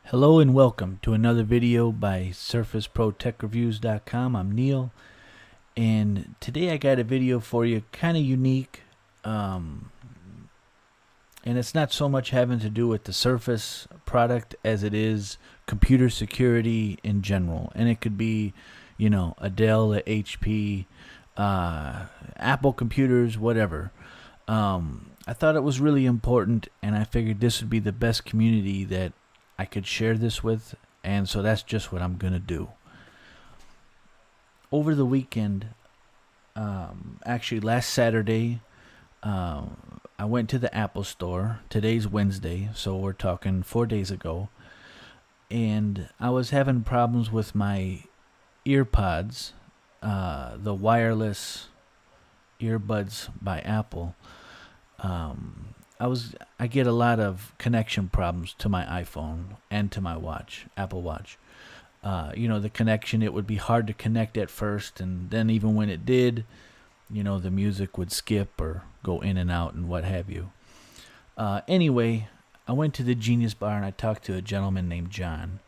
Hello and welcome to another video by SurfaceProTechReviews.com. I'm Neil, and today I got a video for you kind of unique, and it's not so much having to do with the Surface product as it is computer security in general. And it could be, a Dell, a HP, Apple computers, whatever. I thought it was really important, and I figured this would be the best community that I could share this with, and so that's just what I'm gonna do. Over the weekend, actually last Saturday, I went to the Apple store. Today's Wednesday, so we're talking 4 days ago, and I was having problems with my earpods, the wireless earbuds by Apple. I get a lot of connection problems to my iPhone and to my watch, Apple Watch. The connection, it would be hard to connect at first, and then even when it did, the music would skip or go in and out and what have you. Anyway, I went to the Genius Bar and I talked to a gentleman named John,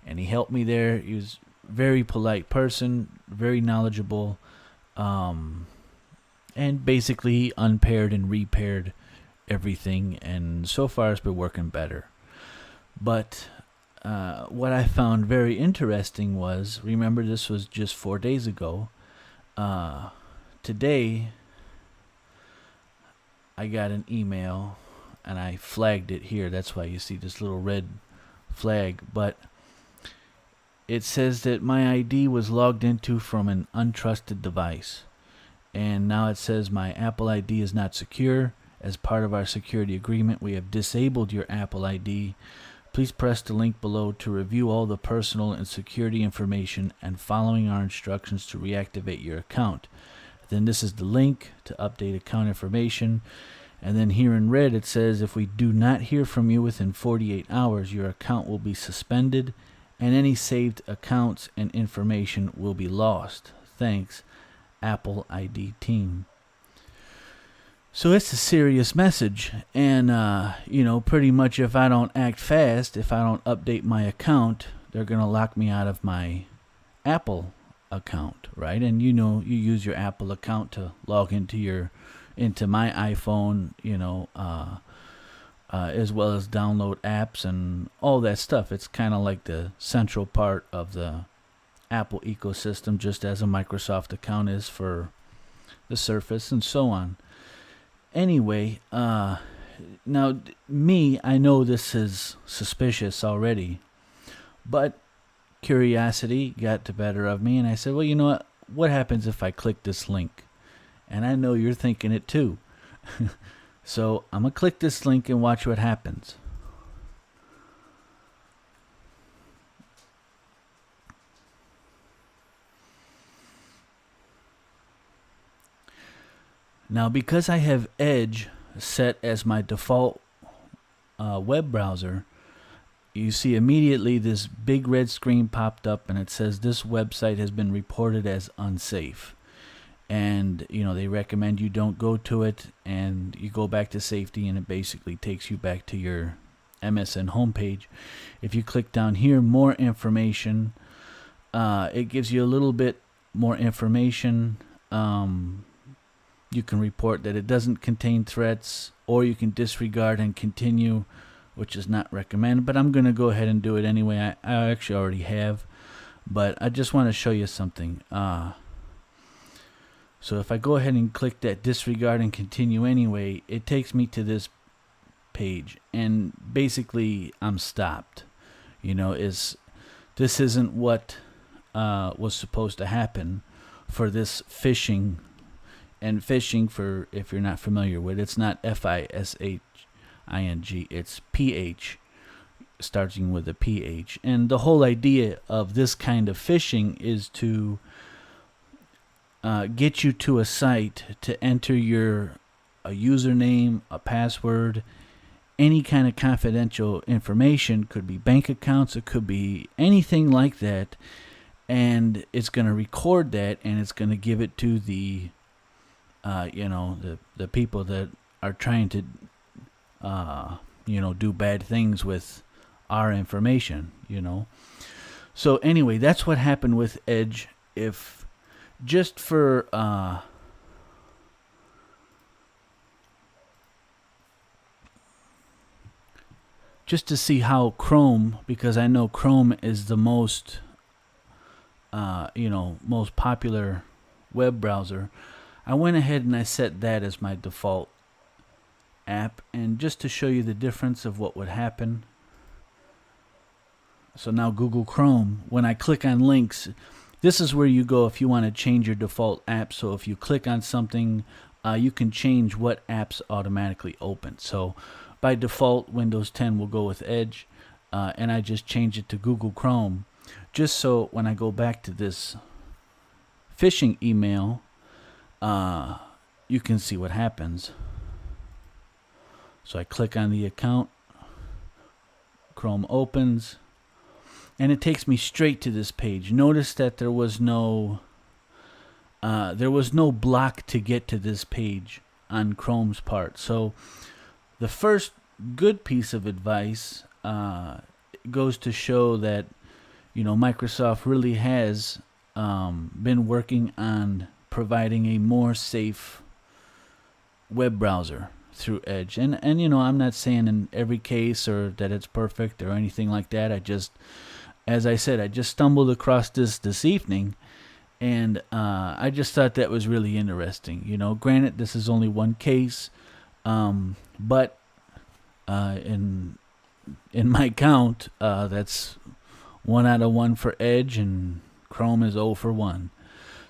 and he helped me there. He was a very polite person, very knowledgeable, and basically he unpaired and repaired everything, and so far it's been working better. But what I found very interesting was, remember, this was just 4 days ago. Today I got an email, and I flagged it here. That's why you see this little red flag. But it says that my ID was logged into from an untrusted device, and now it says my Apple ID is not secure. As part of our security agreement, we have disabled your Apple ID. Please press the link below to review all the personal and security information and following our instructions to reactivate your account. Then this is the link to update account information. And then here in red it says, if we do not hear from you within 48 hours, your account will be suspended and any saved accounts and information will be lost. Thanks, Apple ID team. So it's a serious message, and pretty much if I don't act fast, if I don't update my account, they're going to lock me out of my Apple account, right? And you use your Apple account to log into my iPhone, as well as download apps and all that stuff. It's kind of like the central part of the Apple ecosystem, just as a Microsoft account is for the Surface and so on. Anyway, now I know this is suspicious already, but curiosity got the better of me, and I said, well, you know what happens if I click this link? And I know you're thinking it too. So I'm going to click this link and watch what happens. Now, because I have Edge set as my default web browser, you see immediately this big red screen popped up, and it says this website has been reported as unsafe. And, they recommend you don't go to it, and you go back to safety, and it basically takes you back to your MSN homepage. If you click down here, more information, it gives you a little bit more information. You can report that it doesn't contain threats, or you can disregard and continue, which is not recommended. But I'm going to go ahead and do it anyway. I actually already have, but I just want to show you something. So if I go ahead and click that disregard and continue anyway, it takes me to this page, and basically I'm stopped. This isn't what was supposed to happen for this phishing. And phishing, for if you're not familiar with, it's not Fishing, it's PH, starting with a PH. And the whole idea of this kind of phishing is to get you to a site to enter a username, a password, any kind of confidential information. Could be bank accounts, it could be anything like that, and it's going to record that, and it's going to give it to the people that are trying to do bad things with our information, So anyway, that's what happened with Edge. If just for just to see how Chrome, because I know Chrome is the most most popular web browser, I went ahead and I set that as my default app, and just to show you the difference of what would happen. So now Google Chrome, when I click on links, this is where you go if you want to change your default app. So if you click on something, you can change what apps automatically open. So by default, Windows 10 will go with Edge, and I just change it to Google Chrome, just so when I go back to this phishing email, you can see what happens. So I click on the account, Chrome opens, and it takes me straight to this page. Notice that there was no block to get to this page on Chrome's part. So the first good piece of advice goes to show that Microsoft really has been working on providing a more safe web browser through Edge. And I'm not saying in every case or that it's perfect or anything like that. As I said, I just stumbled across this evening, and I just thought that was really interesting. Granted, this is only one case, but in my count, that's 1 out of 1 for Edge, and Chrome is 0 for 1.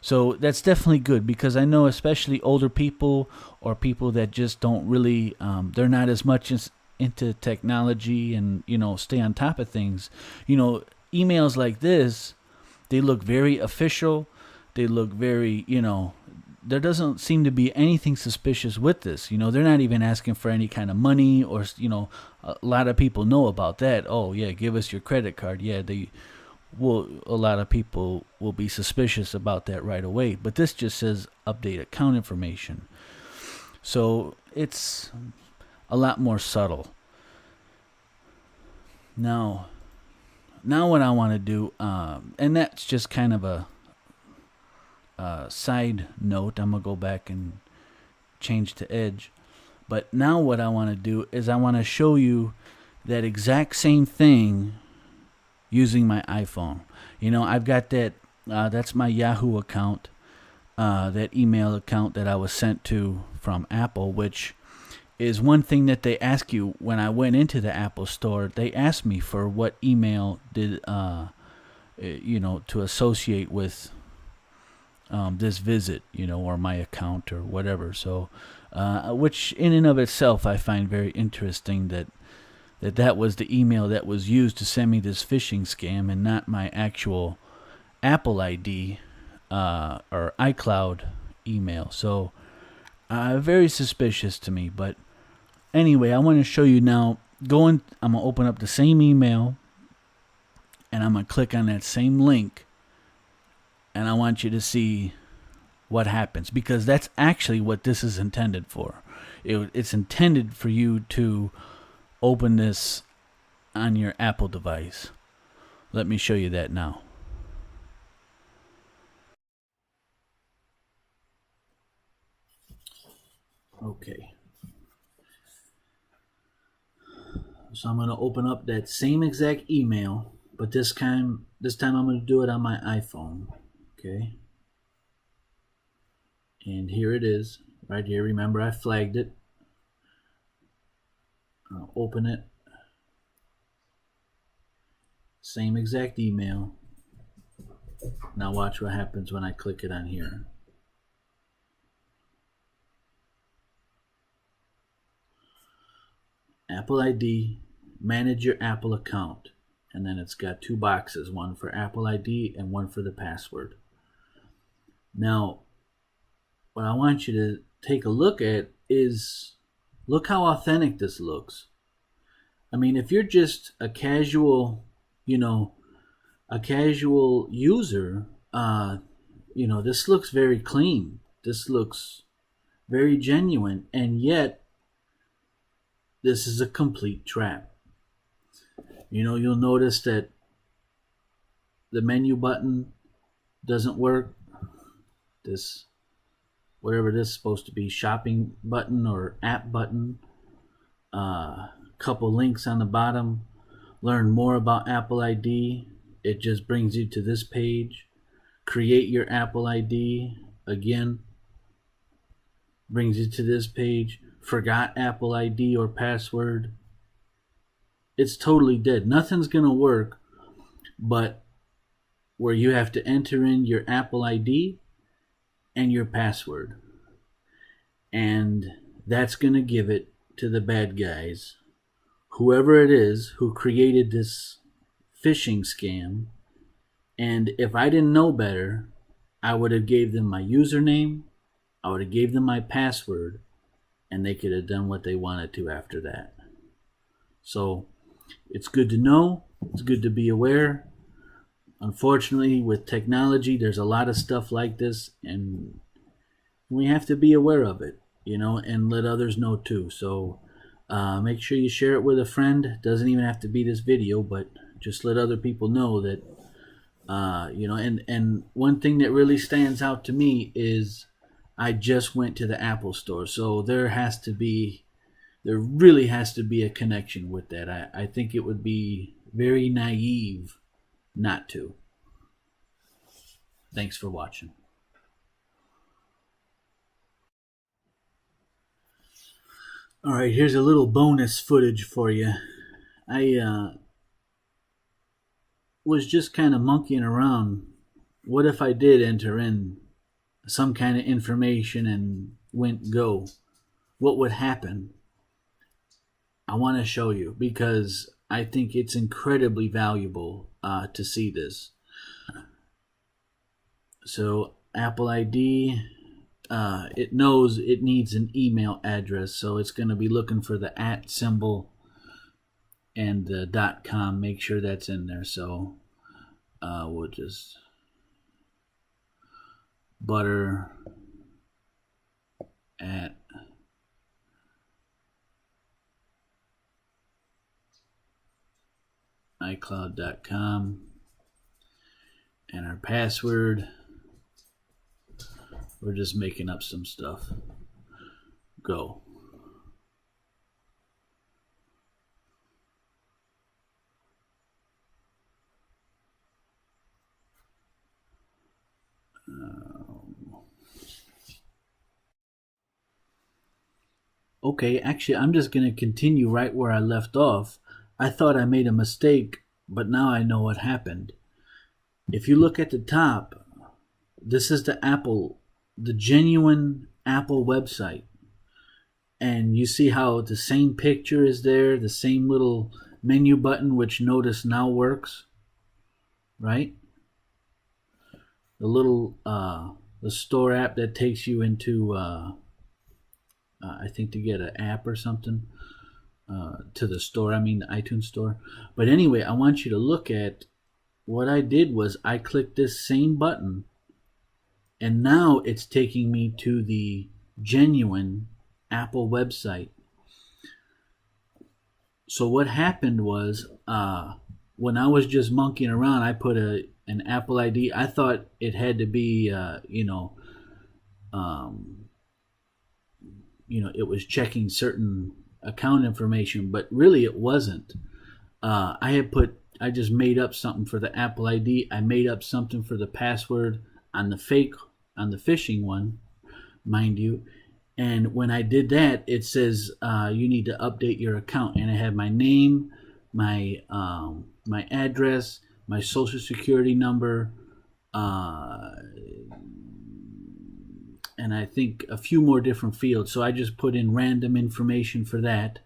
So that's definitely good, because I know especially older people or people that just don't really, they're not as much into technology and, stay on top of things. Emails like this, they look very official. They look very, there doesn't seem to be anything suspicious with this. They're not even asking for any kind of money or, a lot of people know about that. Oh, yeah, give us your credit card. Yeah, a lot of people will be suspicious about that right away. But this just says update account information. So it's a lot more subtle. Now what I want to do, and that's just kind of a side note. I'm going to go back and change to Edge. But now what I want to do is I want to show you that exact same thing using my iPhone. I've got that, that's my Yahoo account, that email account that I was sent to from Apple, which is one thing that they ask you when I went into the Apple store. They asked me for what email did, to associate with this visit, or my account or whatever. So, which in and of itself I find very interesting that was the email that was used to send me this phishing scam and not my actual Apple ID or iCloud email. So, very suspicious to me. But anyway, I want to show you now. I'm going to open up the same email, and I'm going to click on that same link, and I want you to see what happens, because that's actually what this is intended for. It's intended for you to open this on your Apple device. Let me show you that now. Okay. So I'm going to open up that same exact email, but this time I'm going to do it on my iPhone. Okay. And here it is, right here. Remember, I flagged it. I'll open it. Same exact email. Now watch what happens when I click it on here. Apple ID, manage your Apple account. And then it's got 2 boxes, one for Apple ID and one for the password. Now, what I want you to take a look at is, look how authentic this looks. I mean, if you're just a casual, user, this looks very clean. This looks very genuine, and yet this is a complete trap. You'll notice that the menu button doesn't work. This, whatever this is supposed to be, shopping button or app button. Couple links on the bottom. Learn more about Apple ID. It just brings you to this page. Create your Apple ID. Again, brings you to this page. Forgot Apple ID or password. It's totally dead. Nothing's going to work but where you have to enter in your Apple ID and your password. And that's going to give it to the bad guys. Whoever it is who created this phishing scam. And if I didn't know better, I would have gave them my username, I would have gave them my password, and they could have done what they wanted to after that. So it's good to know, it's good to be aware. Unfortunately, with technology, there's a lot of stuff like this, and we have to be aware of it, and let others know too. So make sure you share it with a friend. It doesn't even have to be this video, but just let other people know that, and one thing that really stands out to me is I just went to the Apple store. So there really has to be a connection with that. I think it would be very naive not to. Thanks for watching. All right, here's a little bonus footage for you. I was just kind of monkeying around. What if I did enter in some kind of information and went go? What would happen? I want to show you because I think it's incredibly valuable to see this. So Apple ID, it knows it needs an email address, so it's going to be looking for the @ symbol and the .com. Make sure that's in there. So we'll just butter at iCloud.com, and our password, we're just making up some stuff. Go. Okay, actually, I'm just going to continue right where I left off. I thought I made a mistake, but now I know what happened. If you look at the top, this is the genuine Apple website. And you see how the same picture is there, the same little menu button, which notice now works, right? The little, the store app that takes you into, I think to get an app or something, to the store, the iTunes store. But anyway, I want you to look at what I did was I clicked this same button, and now it's taking me to the genuine Apple website. So what happened was, when I was just monkeying around, I put an Apple ID. I thought it had to be, it was checking certain account information, but really it wasn't. I just made up something for the Apple ID. I made up something for the password on the phishing one, mind you. And when I did that, it says you need to update your account, and I had my name, my address, my social security number, and I think a few more different fields. So I just put in random information for that,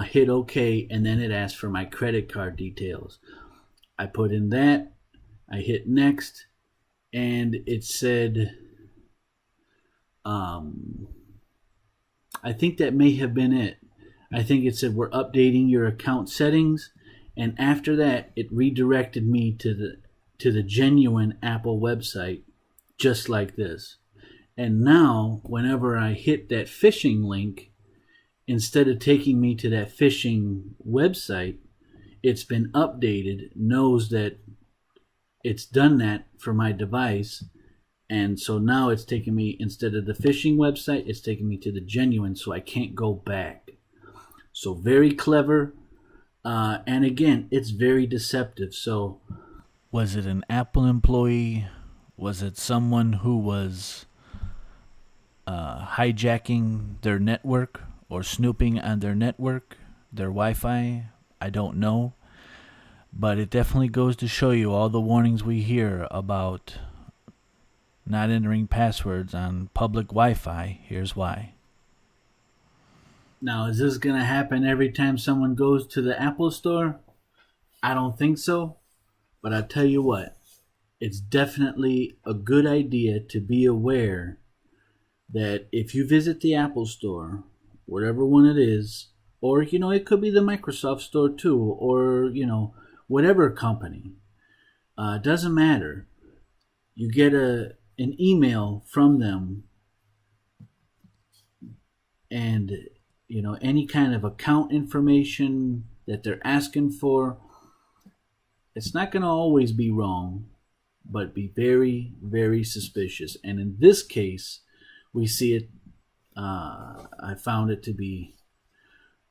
hit OK, and then it asked for my credit card details. I put in that, I hit next, and it said, I think that may have been it. I think it said we're updating your account settings, and after that it redirected me to the genuine Apple website, just like this. And now whenever I hit that phishing link, instead of taking me to that phishing website, it's been updated, knows that it's done that for my device, and so now it's taking me, instead of the phishing website, it's taking me to the genuine, so I can't go back. So very clever, and again, it's very deceptive. So was it an Apple employee? Was it someone who was hijacking their network or snooping on their network, their Wi-Fi? I don't know. But it definitely goes to show you all the warnings we hear about not entering passwords on public Wi-Fi. Here's why. Now, is this going to happen every time someone goes to the Apple store? I don't think so. But I tell you what, it's definitely a good idea to be aware that if you visit the Apple store, whatever one it is, or, it could be the Microsoft store too, or, whatever company, doesn't matter. You get an email from them, and any kind of account information that they're asking for, it's not going to always be wrong, but be very, very suspicious. And in this case, we see it, I found it to be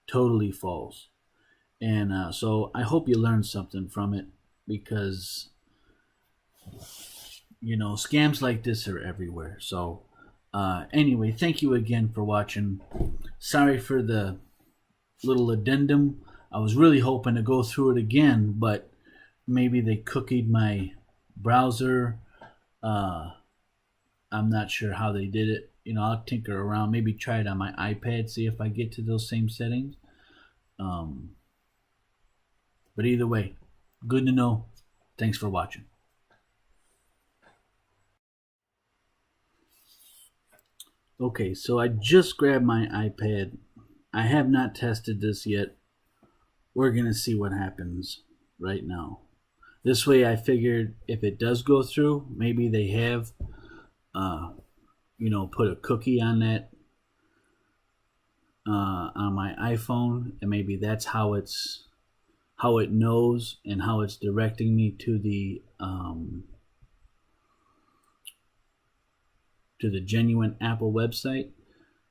totally false. And so I hope you learned something from it, because scams like this are everywhere. So anyway, thank you again for watching. Sorry for the little addendum. I was really hoping to go through it again, but maybe they cookied my browser. I'm not sure how they did it. I'll tinker around, maybe try it on my iPad, see if I get to those same settings. But either way, good to know. Thanks for watching. Okay, so I just grabbed my iPad. I have not tested this yet. We're going to see what happens right now. This way I figured if it does go through, maybe they have, put a cookie on that, on my iPhone, and maybe that's how it knows and how it's directing me to the genuine Apple website.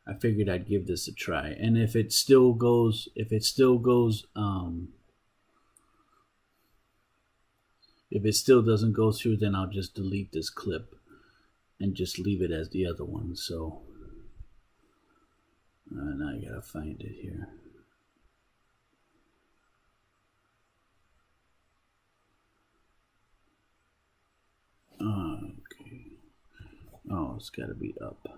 I figured I'd give this a try, and if it still doesn't go through, then I'll just delete this clip and just leave it as the other one. So now I gotta find it here. Okay. Oh, it's gotta be up.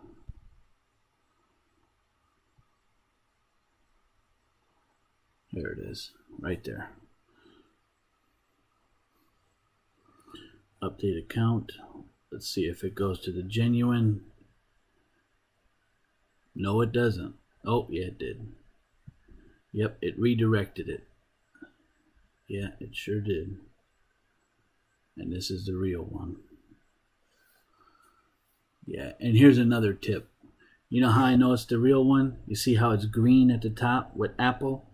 There it is, right there. Update account. Let's see if it goes to the genuine. No, it doesn't. Oh, yeah, it did. Yep, it redirected it. Yeah, it sure did. And this is the real one. Yeah, and here's another tip. You know how I know it's the real one? You see how it's green at the top with Apple?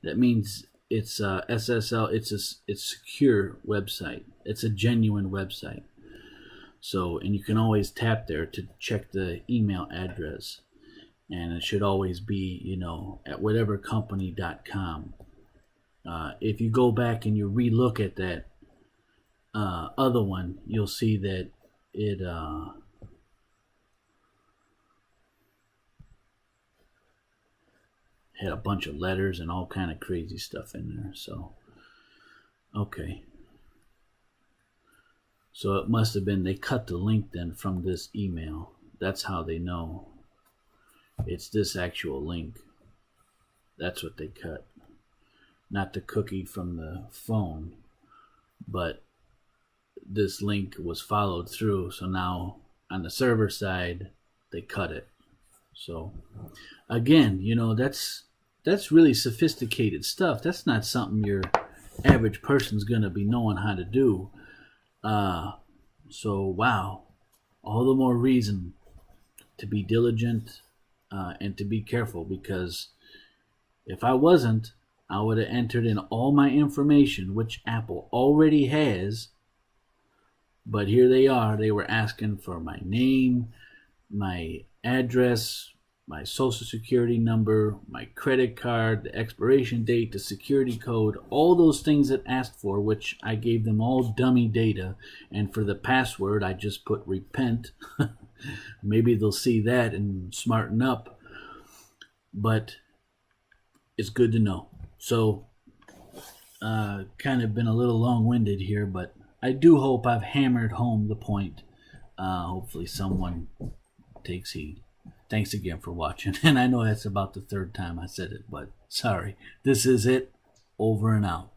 That means it's SSL. It's a secure website. It's a genuine website. So, and you can always tap there to check the email address, and it should always be, at whatevercompany.com. If you go back and you relook at that other one, you'll see that it had a bunch of letters and all kind of crazy stuff in there. So, okay. So it must have been, they cut the link then from this email. That's how they know it's this actual link. That's what they cut. Not the cookie from the phone, but this link was followed through. So now on the server side, they cut it. So again, that's really sophisticated stuff. That's not something your average person's going to be knowing how to do. So wow, all the more reason to be diligent and to be careful, because if I wasn't, I would have entered in all my information, which Apple already has. But here they are. They were asking for my name, my address, my social security number, my credit card, the expiration date, the security code, all those things it asked for, which I gave them all dummy data. And for the password, I just put repent. Maybe they'll see that and smarten up. But it's good to know. So, kind of been a little long-winded here, but I do hope I've hammered home the point. Hopefully someone takes heed. Thanks again for watching. And I know that's about the third time I said it, but sorry. This is it. Over and out.